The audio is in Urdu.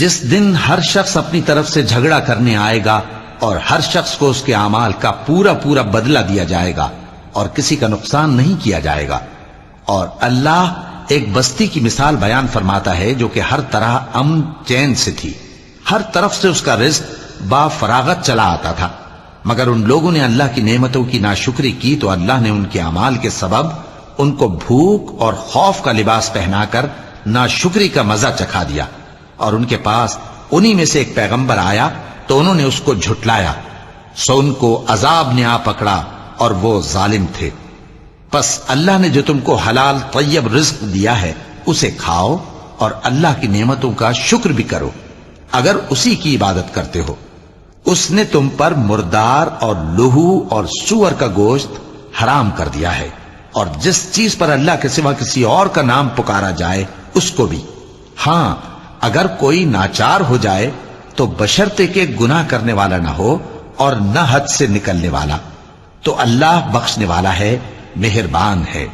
جس دن ہر شخص اپنی طرف سے جھگڑا کرنے آئے گا اور ہر شخص کو اس کے اعمال کا پورا پورا بدلہ دیا جائے گا اور کسی کا نقصان نہیں کیا جائے گا۔ اور اللہ ایک بستی کی مثال بیان فرماتا ہے جو کہ ہر طرح امن چین سے تھی، ہر طرف سے اس کا رزق با فراغت چلا آتا تھا، مگر ان لوگوں نے اللہ کی نعمتوں کی ناشکری کی تو اللہ نے ان کے اعمال کے سبب ان کو بھوک اور خوف کا لباس پہنا کر ناشکری کا مزہ چکھا دیا۔ اور ان کے پاس انہی میں سے ایک پیغمبر آیا تو انہوں نے اس کو جھٹلایا، سو ان کو عذاب نے آ پکڑا اور وہ ظالم تھے۔ پس اللہ نے جو تم کو حلال طیب رزق دیا ہے اسے کھاؤ اور اللہ کی نعمتوں کا شکر بھی کرو اگر اسی کی عبادت کرتے ہو۔ اس نے تم پر مردار اور لہو اور سور کا گوشت حرام کر دیا ہے، اور جس چیز پر اللہ کے سوا کسی اور کا نام پکارا جائے اس کو بھی۔ ہاں اگر کوئی ناچار ہو جائے تو بشرطے کہ گناہ کرنے والا نہ ہو اور نہ حد سے نکلنے والا، تو اللہ بخشنے والا ہے، مہربان ہے۔